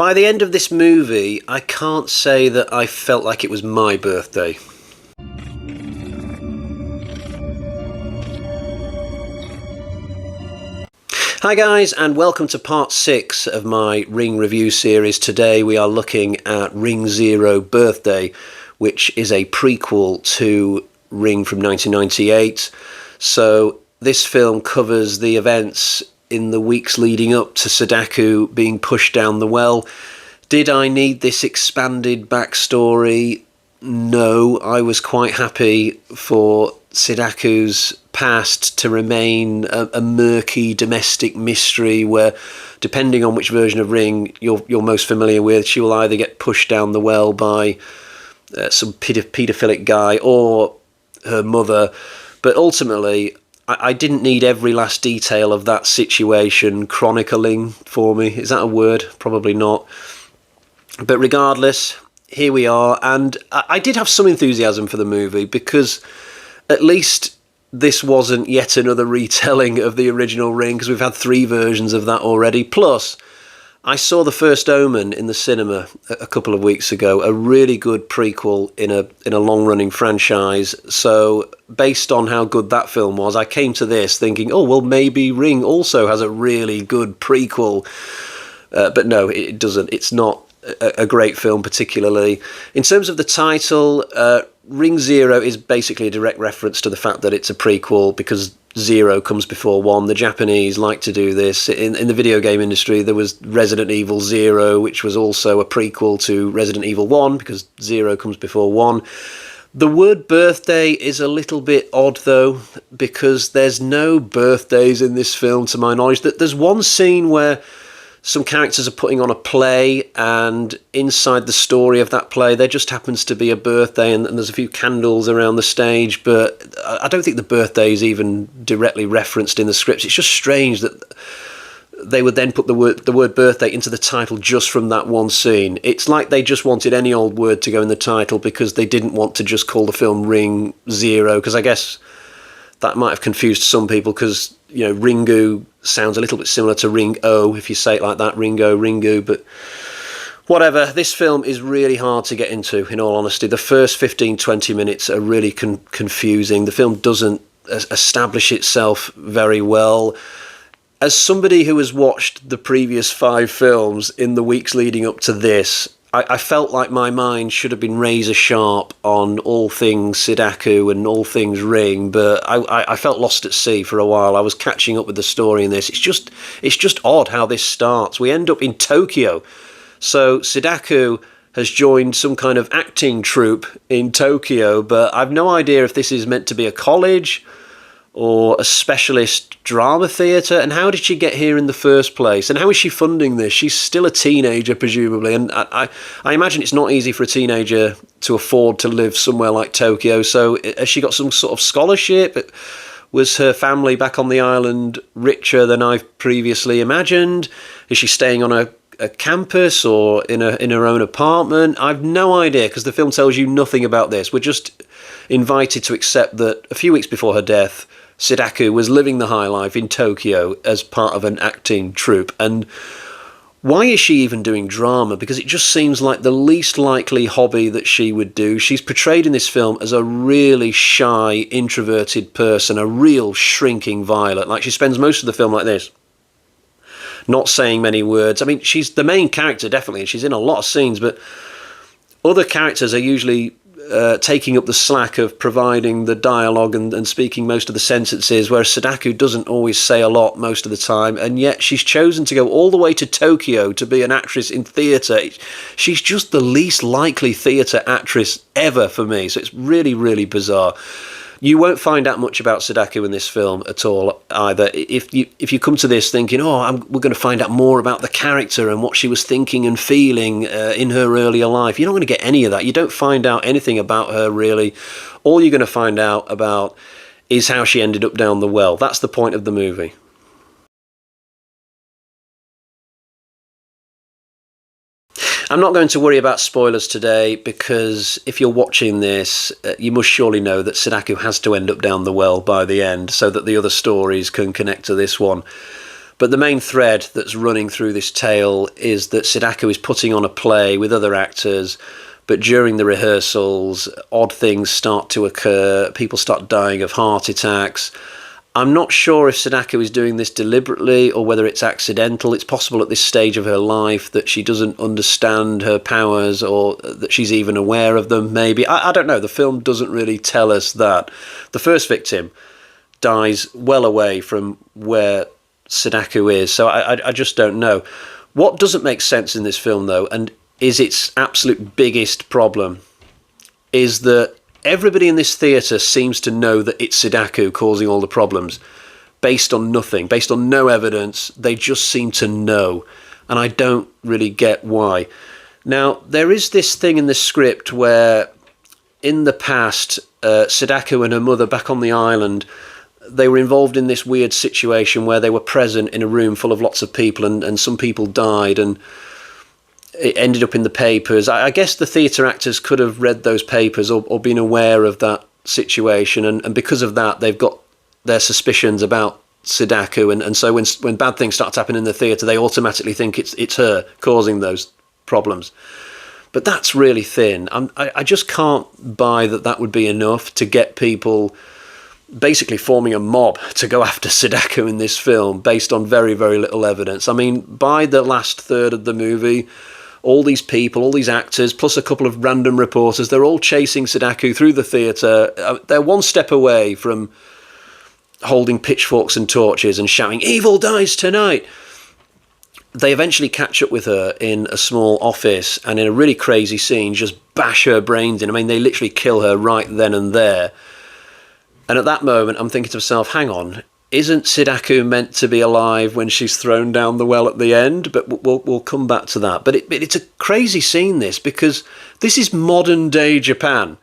By the end of this movie, I can't say that I felt like it was my birthday. Hi guys, and welcome to part 6 of my Ring review series. Today we are looking at Ring Zero Birthday, which is a prequel to Ring from 1998. So this film covers the events in the weeks leading up to Sadako being pushed down the well. Did I need this expanded backstory? No, I was quite happy for Sadako's past to remain a murky domestic mystery where, depending on which version of Ring you're most familiar with, she will either get pushed down the well by some paedophilic guy or her mother. But ultimately, I didn't need every last detail of that situation chronicling for me. Is that a word? Probably not. But regardless, here we are, and I did have some enthusiasm for the movie because at least this wasn't yet another retelling of the original Ring, because we've had 3 versions of that already. Plus, I saw The First Omen in the cinema a couple of weeks ago, a really good prequel in a long-running franchise. So based on how good that film was, I came to this thinking, oh, well, maybe Ring also has a really good prequel. But no, it doesn't. It's not a great film particularly. In terms of the title, Ring Zero is basically a direct reference to the fact that it's a prequel because 0 comes before 1. The Japanese like to do this. In the video game industry, there was Resident Evil 0, which was also a prequel to Resident Evil 1 because 0 comes before 1. The word birthday is a little bit odd though, because there's no birthdays in this film to my knowledge. There's one scene where some characters are putting on a play, and inside the story of that play there just happens to be a birthday, and there's a few candles around the stage, but I don't think the birthday is even directly referenced in the scripts. It's just strange that they would then put the word birthday into the title just from that one scene. It's like they just wanted any old word to go in the title because they didn't want to just call the film Ring Zero, because I guess that might have confused some people because, you know, Ringu sounds a little bit similar to Ring-O if you say it like that, Ringo, Ringu, but whatever. This film is really hard to get into, in all honesty. The first 15-20 minutes are really confusing. The film doesn't establish itself very well. As somebody who has watched the previous 5 films in the weeks leading up to this, I felt like my mind should have been razor sharp on all things Sadako and all things Ring, but I felt lost at sea for a while. I was catching up with the story in this. It's just odd how this starts. We end up in Tokyo. So Sadako has joined some kind of acting troupe in Tokyo, but I've no idea if this is meant to be a college or a specialist drama theatre, and how did she get here in the first place, and how is she funding this? She's still a teenager, presumably, and I imagine it's not easy for a teenager to afford to live somewhere like Tokyo. So has she got some sort of scholarship? Was her family back on the island richer than I've previously imagined? Is she staying on a campus or in her own apartment? I've no idea, because the film tells you nothing about this. We're just invited to accept that a few weeks before her death, Sadako was living the high life in Tokyo as part of an acting troupe. And why is she even doing drama? Because it just seems like the least likely hobby that she would do. She's portrayed in this film as a really shy, introverted person, a real shrinking violet. Like, she spends most of the film like this, not saying many words. I mean, she's the main character, definitely, and she's in a lot of scenes, but other characters are usually taking up the slack of providing the dialogue and speaking most of the sentences, whereas Sadako doesn't always say a lot most of the time, and yet she's chosen to go all the way to Tokyo to be an actress in theatre. She's just the least likely theatre actress ever for me, so it's really, really bizarre. You won't find out much about Sadako in this film at all either. If you come to this thinking, we're going to find out more about the character and what she was thinking and feeling in her earlier life, you're not going to get any of that. You don't find out anything about her, really. All you're going to find out about is how she ended up down the well. That's the point of the movie. I'm not going to worry about spoilers today, because if you're watching this, you must surely know that Sadako has to end up down the well by the end so that the other stories can connect to this one. But the main thread that's running through this tale is that Sadako is putting on a play with other actors, but during the rehearsals, odd things start to occur. People start dying of heart attacks. I'm not sure if Sadako is doing this deliberately or whether it's accidental. It's possible at this stage of her life that she doesn't understand her powers, or that she's even aware of them, maybe. I don't know. The film doesn't really tell us that. The first victim dies well away from where Sadako is, so I just don't know. What doesn't make sense in this film, though, and is its absolute biggest problem, is that everybody in this theatre seems to know that it's Sadako causing all the problems, based on nothing, based on no evidence. They just seem to know, and I don't really get why. Now, there is this thing in the script where, in the past, Sadako and her mother back on the island, they were involved in this weird situation where they were present in a room full of lots of people, and some people died, and it ended up in the papers. I guess the theatre actors could have read those papers or been aware of that situation, and because of that, they've got their suspicions about Sadako, and so when bad things start happening in the theatre, they automatically think it's her causing those problems. But that's really thin. I just can't buy that would be enough to get people basically forming a mob to go after Sadako in this film based on very, very little evidence. I mean, by the last third of the movie, all these people, all these actors, plus a couple of random reporters, they're all chasing Sadako through the theatre. They're one step away from holding pitchforks and torches and shouting, "Evil dies tonight!" They eventually catch up with her in a small office, and in a really crazy scene, just bash her brains in. I mean, they literally kill her right then and there. And at that moment, I'm thinking to myself, hang on, isn't Sadako meant to be alive when she's thrown down the well at the end? But we'll come back to that. But it's a crazy scene, this, because this is modern day Japan.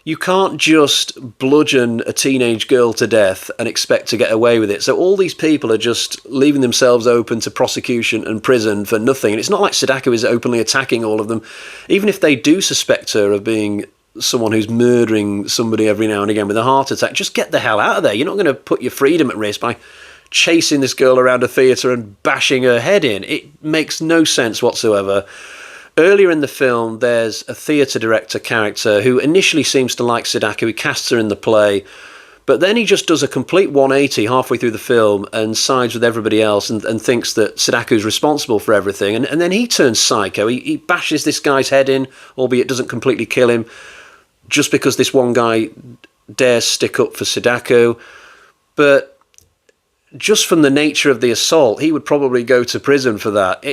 You can't just bludgeon a teenage girl to death and expect to get away with it. So all these people are just leaving themselves open to prosecution and prison for nothing. And it's not like Sadako is openly attacking all of them. Even if they do suspect her of being someone who's murdering somebody every now and again with a heart attack, just get the hell out of there. You're not going to put your freedom at risk by chasing this girl around a theatre and bashing her head in. It makes no sense whatsoever. Earlier in the film, there's a theatre director character who initially seems to like Sadako. He casts her in the play, but then he just does a complete 180 halfway through the film and sides with everybody else and thinks that Sadako's responsible for everything. And then he turns psycho. He bashes this guy's head in, albeit doesn't completely kill him, just because this one guy dares stick up for Sadako. But just from the nature of the assault, he would probably go to prison for that.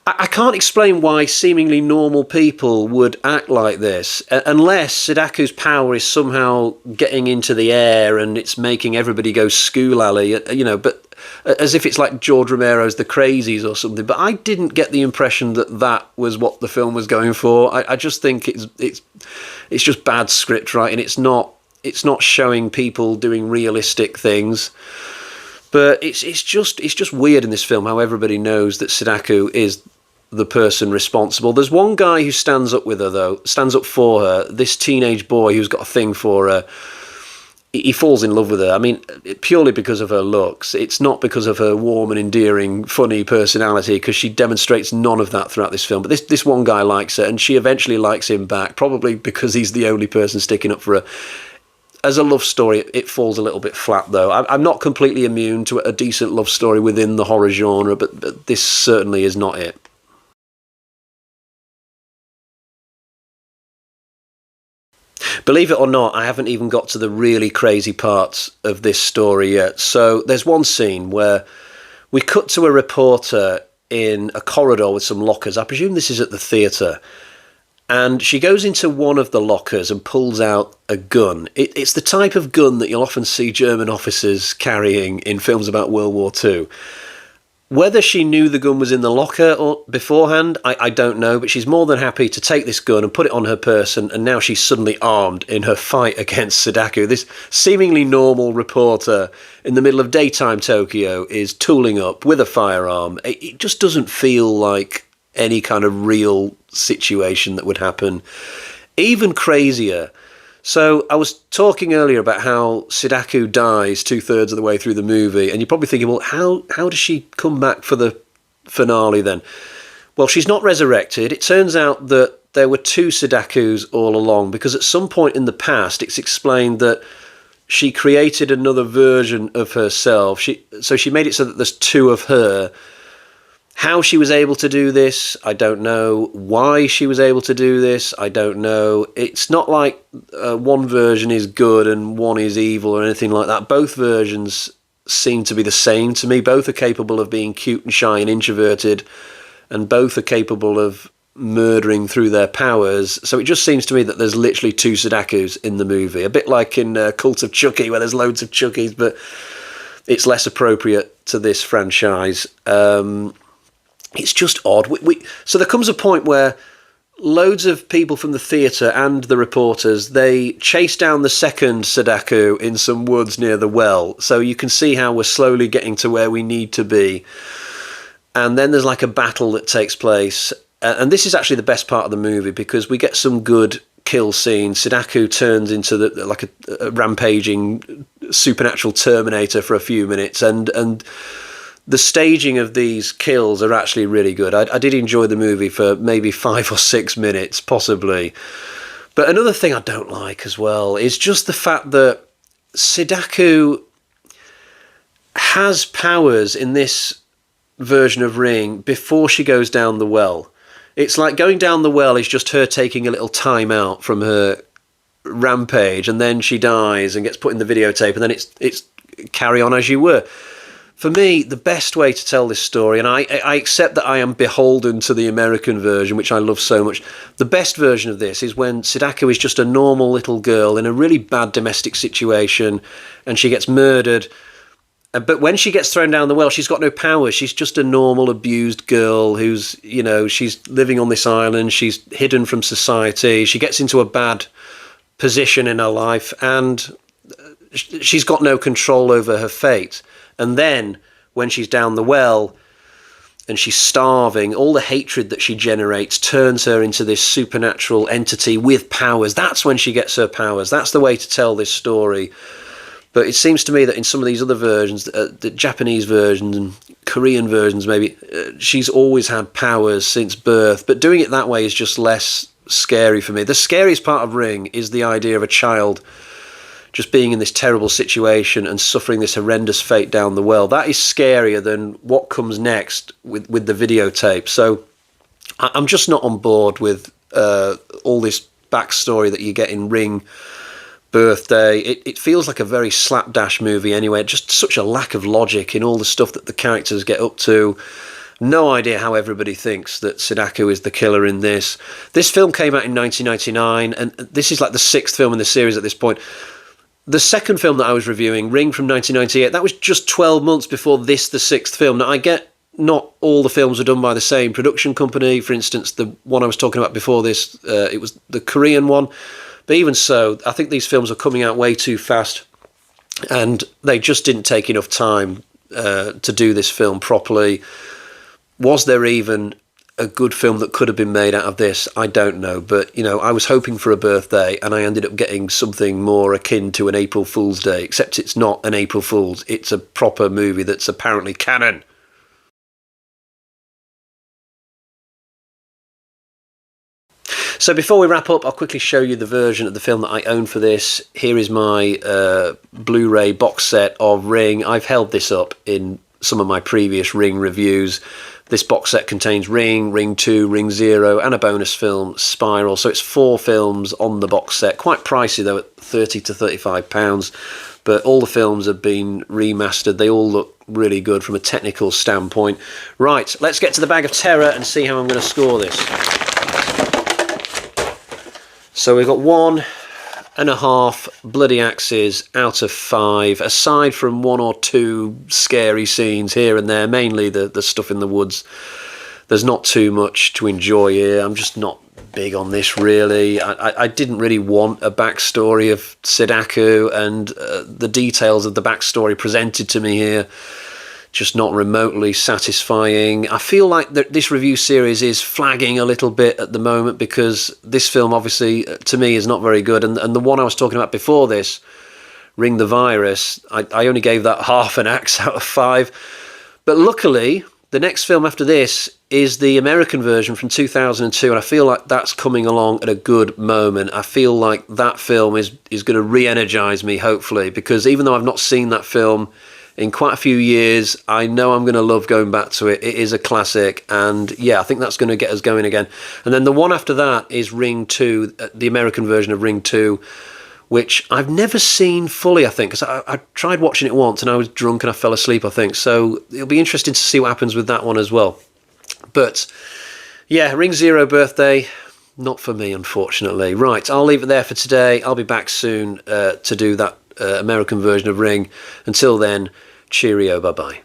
I can't explain why seemingly normal people would act like this, unless Sadako's power is somehow getting into the air and it's making everybody go schoolally, but as if it's like George Romero's The Crazies or something. But I didn't get the impression that was what the film was going for. I just think it's just bad script writing. It's not showing people doing realistic things. But it's just weird in this film how everybody knows that Sadako is the person responsible. There's one guy who stands up with her, though, stands up for her, this teenage boy who's got a thing for her. He falls in love with her. I mean, purely because of her looks. It's not because of her warm and endearing, funny personality, because she demonstrates none of that throughout this film. But this one guy likes her, and she eventually likes him back, probably because he's the only person sticking up for her. As a love story, it falls a little bit flat, though. I'm not completely immune to a decent love story within the horror genre, but this certainly is not it. Believe it or not, I haven't even got to the really crazy parts of this story yet. So there's one scene where we cut to a reporter in a corridor with some lockers. I presume this is at the theatre. And she goes into one of the lockers and pulls out a gun. It's the type of gun that you'll often see German officers carrying in films about World War II. Whether she knew the gun was in the locker or beforehand, I don't know, but she's more than happy to take this gun and put it on her person, and now she's suddenly armed in her fight against Sadako. This seemingly normal reporter in the middle of daytime Tokyo is tooling up with a firearm. It just doesn't feel like any kind of real situation that would happen. Even crazier, So I was talking earlier about how Sadako dies 2/3 of the way through the movie, and you're probably thinking, well, how does she come back for the finale then? Well, she's not resurrected. It turns out that there were two Sadakus all along, because at some point in the past it's explained that she created another version of herself. So she made it so that there's two of her. How she was able to do this, I don't know. Why she was able to do this, I don't know. It's not like one version is good and one is evil or anything like that. Both versions seem to be the same to me. Both are capable of being cute and shy and introverted, and both are capable of murdering through their powers. So it just seems to me that there's literally two Sadakus in the movie. A bit like in Cult of Chucky, where there's loads of Chuckies, but it's less appropriate to this franchise. It's just odd. So there comes a point where loads of people from the theatre and the reporters, they chase down the second Sadako in some woods near the well. So you can see how we're slowly getting to where we need to be. And then there's like a battle that takes place. And this is actually the best part of the movie, because we get some good kill scenes. Sadako turns into like a rampaging supernatural Terminator for a few minutes. And the staging of these kills are actually really good. I did enjoy the movie for maybe 5 or 6 minutes, possibly. But another thing I don't like as well is just the fact that Sadako has powers in this version of Ring before she goes down the well. It's like going down the well is just her taking a little time out from her rampage, and then she dies and gets put in the videotape, and then it's carry on as you were. For me, the best way to tell this story, and I accept that I am beholden to the American version, which I love so much, the best version of this is when Sadako is just a normal little girl in a really bad domestic situation, and she gets murdered. But when she gets thrown down the well, she's got no power. She's just a normal abused girl who's, she's living on this island. She's hidden from society. She gets into a bad position in her life, and she's got no control over her fate. And then when she's down the well and she's starving, all the hatred that she generates turns her into this supernatural entity with powers. That's when she gets her powers. That's the way to tell this story. But it seems to me that in some of these other versions, the Japanese versions and Korean versions maybe, she's always had powers since birth. But doing it that way is just less scary for me. The scariest part of Ring is the idea of a child just being in this terrible situation and suffering this horrendous fate down the well. That is scarier than what comes next with the videotape. So I'm just not on board with all this backstory that you get in Ring Birthday. It feels like a very slapdash movie anyway. Just such a lack of logic in all the stuff that the characters get up to. No idea how everybody thinks that Sadako is the killer in this. This film came out in 1999, and this is like the 6th film in the series at this point. The second film that I was reviewing, Ring from 1998, that was just 12 months before this, the 6th film. Now, I get not all the films are done by the same production company. For instance, the one I was talking about before this, it was the Korean one. But even so, I think these films are coming out way too fast, and they just didn't take enough time to do this film properly. Was there even a good film that could have been made out of this? I don't know, but I was hoping for a birthday, and I ended up getting something more akin to an April Fool's Day, except it's not an April Fool's. It's a proper movie that's apparently canon. So before we wrap up, I'll quickly show you the version of the film that I own for this. Here is my Blu-ray box set of Ring. I've held this up in some of my previous Ring reviews. This box set contains Ring, Ring 2, Ring 0, and a bonus film, Spiral. So it's 4 films on the box set. Quite pricey though, at £30 to £35. But all the films have been remastered. They all look really good from a technical standpoint. Right, let's get to the bag of terror and see how I'm going to score this. So we've got 1.5 bloody axes out of 5, aside from 1 or 2 scary scenes here and there, mainly the stuff in the woods. There's not too much to enjoy here. I'm just not big on this, really. I didn't really want a backstory of Sadako, and the details of the backstory presented to me here just not remotely satisfying. I feel like this review series is flagging a little bit at the moment, because this film obviously to me is not very good, and the one I was talking about before this, Ring the Virus, I only gave that half an axe out of 5. But luckily the next film after this is the American version from 2002, and I feel like that's coming along at a good moment. I feel like that film is going to re-energize me, hopefully, because even though I've not seen that film in quite a few years, I know I'm going to love going back to it. It is a classic, and yeah, I think that's going to get us going again. And then the one after that is Ring 2, the American version of Ring 2, which I've never seen fully, I think, because I tried watching it once and I was drunk and I fell asleep, I think. So it'll be interesting to see what happens with that one as well. But yeah, Ring Zero Birthday, not for me, unfortunately. Right, I'll leave it there for today. I'll be back soon to do that American version of Ring. Until then, cheerio, bye-bye.